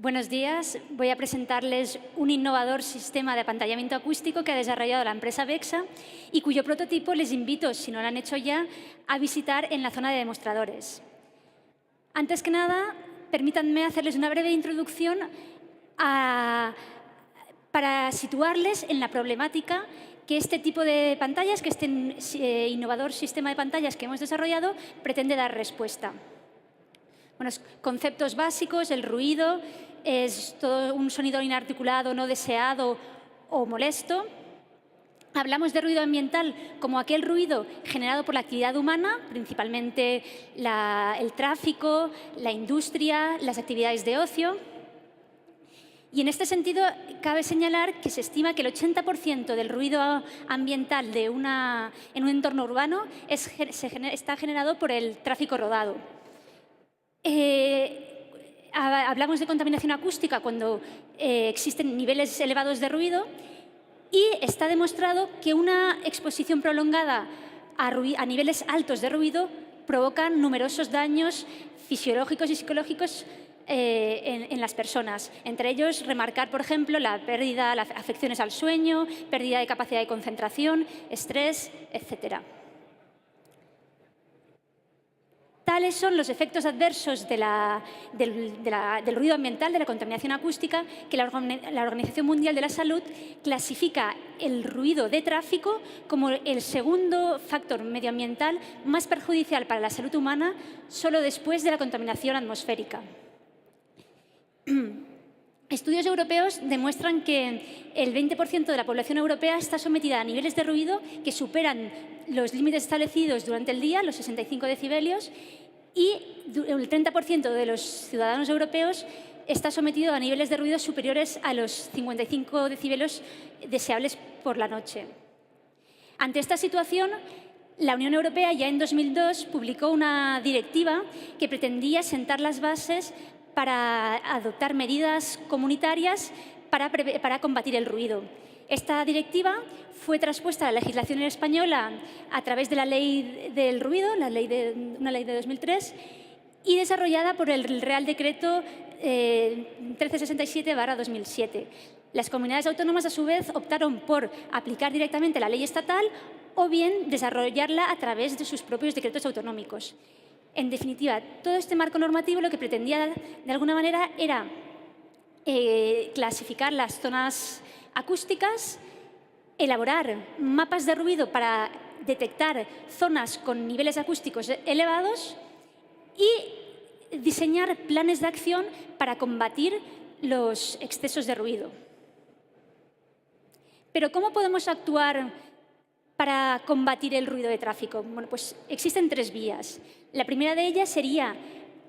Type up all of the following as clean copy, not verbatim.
Buenos días. Voy a presentarles un innovador sistema de apantallamiento acústico que ha desarrollado la empresa Vexa y cuyo prototipo les invito, si no lo han hecho ya, a visitar en la zona de demostradores. Antes que nada, permítanme hacerles una breve introducción para situarles en la problemática que este tipo de pantallas, que este innovador sistema de pantallas que hemos desarrollado, pretende dar respuesta. Bueno, conceptos básicos: el ruido es todo un sonido inarticulado, no deseado o molesto. Hablamos de ruido ambiental como aquel ruido generado por la actividad humana, principalmente el tráfico, la industria, las actividades de ocio. Y en este sentido, cabe señalar que se estima que el 80% del ruido ambiental en un entorno urbano está generado por el tráfico rodado. Hablamos de contaminación acústica cuando existen niveles elevados de ruido y está demostrado que una exposición prolongada a niveles altos de ruido provoca numerosos daños fisiológicos y psicológicos en las personas. Entre ellos, remarcar, por ejemplo, las afecciones al sueño, pérdida de capacidad de concentración, estrés, etc. Tales son los efectos adversos del ruido ambiental, de la contaminación acústica, que la Organización Mundial de la Salud clasifica el ruido de tráfico como el segundo factor medioambiental más perjudicial para la salud humana, solo después de la contaminación atmosférica. Estudios europeos demuestran que el 20% de la población europea está sometida a niveles de ruido que superan los límites establecidos durante el día, los 65 decibelios, y el 30% de los ciudadanos europeos está sometido a niveles de ruido superiores a los 55 decibelios deseables por la noche. Ante esta situación, la Unión Europea ya en 2002 publicó una directiva que pretendía sentar las bases para adoptar medidas comunitarias para combatir el ruido. Esta directiva fue traspuesta a la legislación española a través de la Ley del Ruido, una ley de 2003, y desarrollada por el Real Decreto 1367/2007. Las comunidades autónomas, a su vez, optaron por aplicar directamente la ley estatal o bien desarrollarla a través de sus propios decretos autonómicos. En definitiva, todo este marco normativo lo que pretendía, de alguna manera, era clasificar las zonas acústicas, elaborar mapas de ruido para detectar zonas con niveles acústicos elevados y diseñar planes de acción para combatir los excesos de ruido. Pero ¿cómo podemos actuar para combatir el ruido de tráfico? Bueno, pues existen tres vías. La primera de ellas sería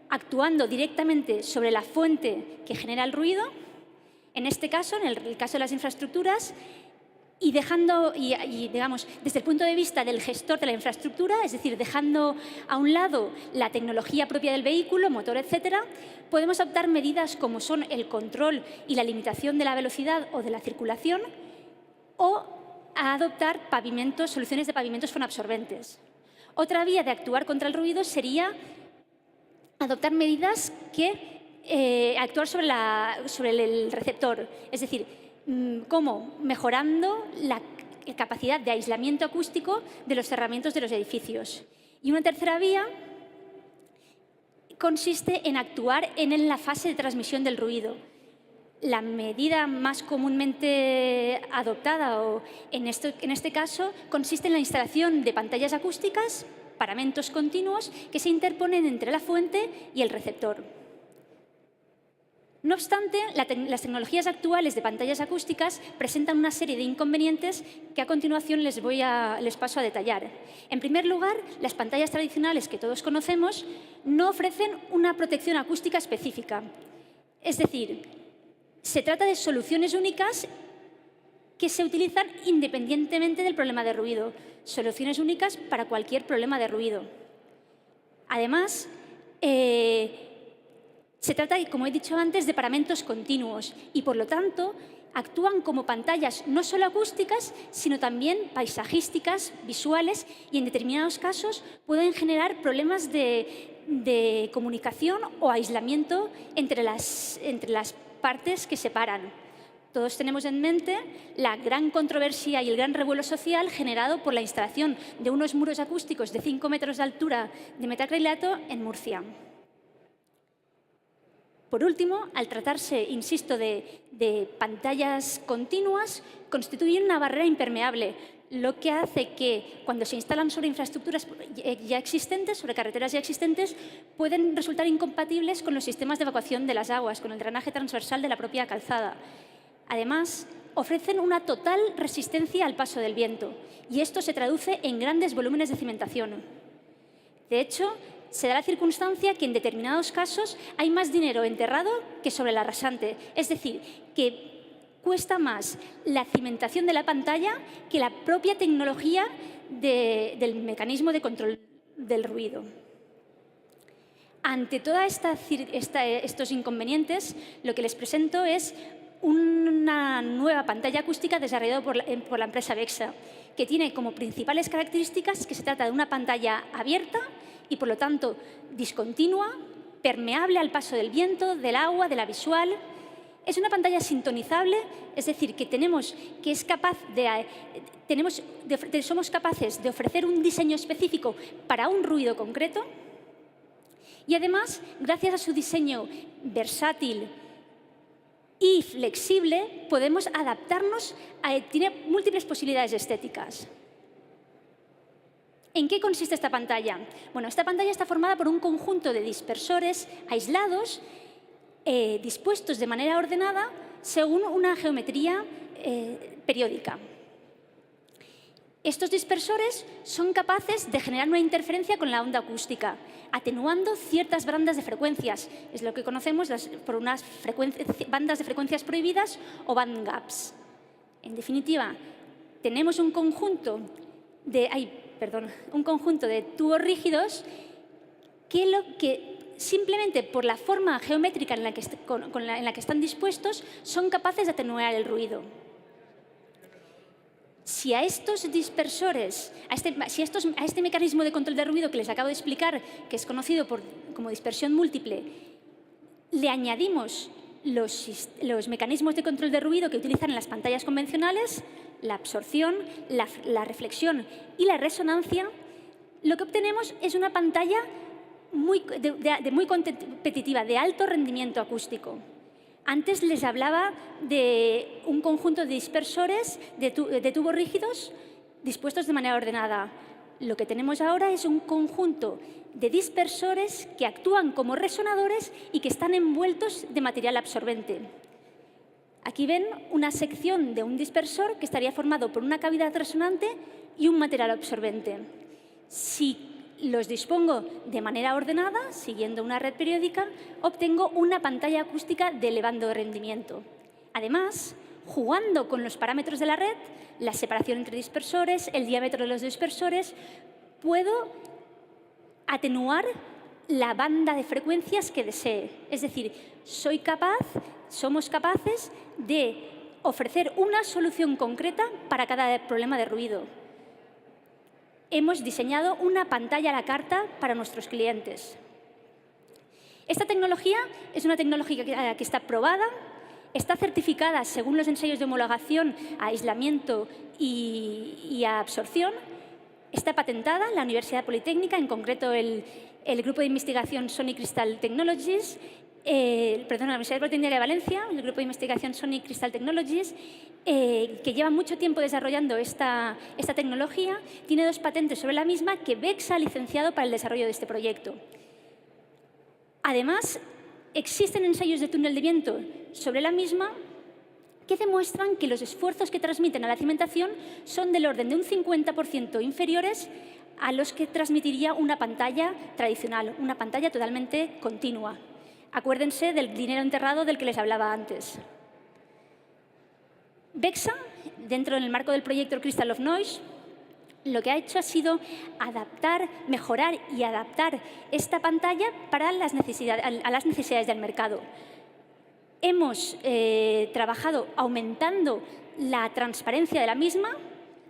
actuando directamente sobre la fuente que genera el ruido, en este caso, en el caso de las infraestructuras, y digamos, desde el punto de vista del gestor de la infraestructura, es decir, dejando a un lado la tecnología propia del vehículo, motor, etcétera, podemos adoptar medidas como son el control y la limitación de la velocidad o de la circulación, o a adoptar soluciones de pavimentos fonabsorbentes. Otra vía de actuar contra el ruido sería adoptar medidas que actuar sobre el receptor, es decir, ¿cómo? Mejorando la capacidad de aislamiento acústico de los cerramientos de los edificios. Y una tercera vía consiste en actuar en la fase de transmisión del ruido. La medida más comúnmente adoptada en este caso consiste en la instalación de pantallas acústicas, paramentos continuos, que se interponen entre la fuente y el receptor. No obstante, las tecnologías actuales de pantallas acústicas presentan una serie de inconvenientes que a continuación les paso a detallar. En primer lugar, las pantallas tradicionales que todos conocemos no ofrecen una protección acústica específica. Es decir, se trata de soluciones únicas que se utilizan independientemente del problema de ruido, soluciones únicas para cualquier problema de ruido. Además, Se trata, como he dicho antes, de paramentos continuos y, por lo tanto, actúan como pantallas no solo acústicas, sino también paisajísticas, visuales y, en determinados casos, pueden generar problemas de comunicación o aislamiento entre las partes que separan. Todos tenemos en mente la gran controversia y el gran revuelo social generado por la instalación de unos muros acústicos de 5 metros de altura de metacrilato en Murcia. Por último, al tratarse, insisto, de pantallas continuas, constituyen una barrera impermeable, lo que hace que cuando se instalan sobre infraestructuras ya existentes, sobre carreteras ya existentes, pueden resultar incompatibles con los sistemas de evacuación de las aguas, con el drenaje transversal de la propia calzada. Además, ofrecen una total resistencia al paso del viento y esto se traduce en grandes volúmenes de cimentación. De hecho, se da la circunstancia que en determinados casos hay más dinero enterrado que sobre la rasante, es decir, que cuesta más la cimentación de la pantalla que la propia tecnología del mecanismo de control del ruido. Ante todos estos inconvenientes, lo que les presento es una nueva pantalla acústica desarrollada por la empresa Bexa, que tiene como principales características que se trata de una pantalla abierta y, por lo tanto, discontinua, permeable al paso del viento, del agua, de la visual. Es una pantalla sintonizable, es decir, que somos capaces de ofrecer un diseño específico para un ruido concreto y, además, gracias a su diseño versátil y flexible, podemos adaptarnos tiene múltiples posibilidades estéticas. ¿En qué consiste esta pantalla? Bueno, esta pantalla está formada por un conjunto de dispersores aislados, dispuestos de manera ordenada según una geometría periódica. Estos dispersores son capaces de generar una interferencia con la onda acústica, atenuando ciertas bandas de frecuencias. Es lo que conocemos por unas bandas de frecuencias prohibidas o band gaps. En definitiva, tenemos un conjunto de tubos rígidos que simplemente por la forma geométrica en la que están dispuestos son capaces de atenuar el ruido. Si a estos dispersores, a este mecanismo de control de ruido que les acabo de explicar, que es conocido como dispersión múltiple, le añadimos los mecanismos de control de ruido que utilizan en las pantallas convencionales, la absorción, la reflexión y la resonancia, lo que obtenemos es una pantalla muy competitiva, de alto rendimiento acústico. Antes les hablaba de un conjunto de dispersores de tubos rígidos dispuestos de manera ordenada. Lo que tenemos ahora es un conjunto de dispersores que actúan como resonadores y que están envueltos de material absorbente. Aquí ven una sección de un dispersor que estaría formado por una cavidad resonante y un material absorbente. Si los dispongo de manera ordenada, siguiendo una red periódica, obtengo una pantalla acústica de elevado rendimiento. Además, jugando con los parámetros de la red, la separación entre dispersores, el diámetro de los dispersores, puedo atenuar la banda de frecuencias que desee. Es decir, somos capaces de ofrecer una solución concreta para cada problema de ruido. Hemos diseñado una pantalla a la carta para nuestros clientes. Esta tecnología es una tecnología que está probada, está certificada según los ensayos de homologación a aislamiento y a absorción, está patentada en la Universidad Politécnica, en concreto el grupo de investigación Sony Crystal Technologies, la Universidad Politécnica de Valencia, el grupo de investigación Sony Crystal Technologies, que lleva mucho tiempo desarrollando esta tecnología, tiene 2 patentes sobre la misma que Bexa ha licenciado para el desarrollo de este proyecto. Además, existen ensayos de túnel de viento sobre la misma que demuestran que los esfuerzos que transmiten a la cimentación son del orden de un 50% inferiores a los que transmitiría una pantalla tradicional, una pantalla totalmente continua. Acuérdense del dinero enterrado del que les hablaba antes. Bexa, dentro del marco del proyecto Crystal of Noise, Lo que ha hecho ha sido adaptar, mejorar y adaptar esta pantalla para a las necesidades del mercado. Hemos trabajado aumentando la transparencia de la misma,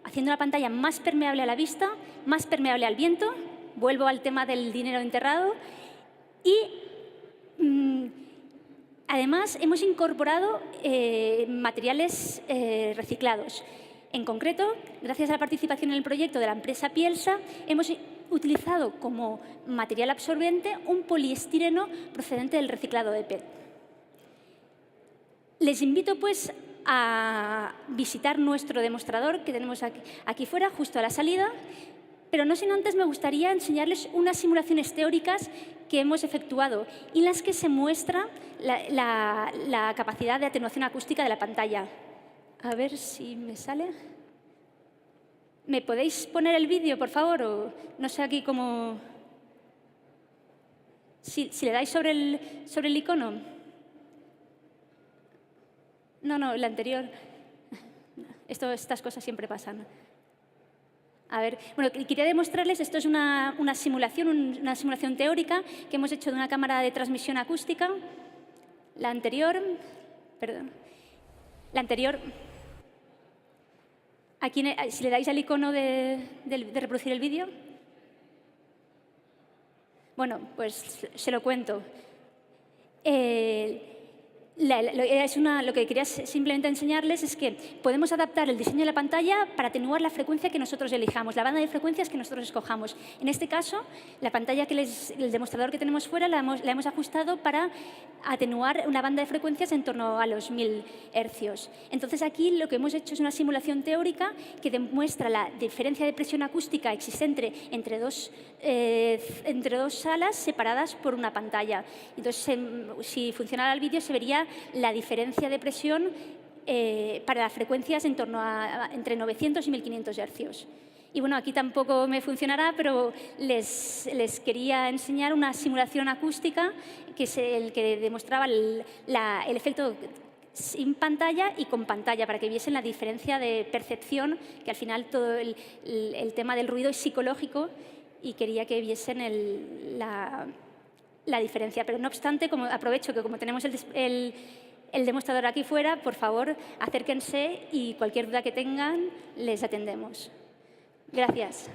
haciendo la pantalla más permeable a la vista, más permeable al viento. Vuelvo al tema del dinero enterrado. Y además hemos incorporado materiales reciclados. En concreto, gracias a la participación en el proyecto de la empresa Pielsa, hemos utilizado como material absorbente un poliestireno procedente del reciclado de PET. Les invito, pues, a visitar nuestro demostrador que tenemos aquí fuera, justo a la salida, pero no sin antes me gustaría enseñarles unas simulaciones teóricas que hemos efectuado y en las que se muestra la capacidad de atenuación acústica de la pantalla. A ver si me sale. ¿Me podéis poner el vídeo, por favor? O no sé aquí cómo... Si le dais sobre el icono. No, el anterior. Estas cosas siempre pasan. A ver, bueno, quería demostrarles, esto es una simulación teórica que hemos hecho de una cámara de transmisión acústica. La anterior, aquí, si le dais al icono de reproducir el vídeo. Bueno, pues se lo cuento. Lo que quería simplemente enseñarles es que podemos adaptar el diseño de la pantalla para atenuar la frecuencia que nosotros elijamos, la banda de frecuencias que nosotros escojamos. En este caso, la pantalla el demostrador que tenemos fuera la hemos ajustado para atenuar una banda de frecuencias en torno a los 1000 hercios. Entonces, aquí lo que hemos hecho es una simulación teórica que demuestra la diferencia de presión acústica existente entre dos salas separadas por una pantalla. Entonces, si funcionara el vídeo, se vería la diferencia de presión para las frecuencias en torno a entre 900 y 1500 hercios. Y bueno, aquí tampoco me funcionará, pero les quería enseñar una simulación acústica que es el que demostraba el efecto sin pantalla y con pantalla, para que viesen la diferencia de percepción, que al final todo el tema del ruido es psicológico, y quería que viesen la diferencia. Pero no obstante, aprovecho que como tenemos el demostrador aquí fuera, por favor, acérquense y cualquier duda que tengan les atendemos. Gracias.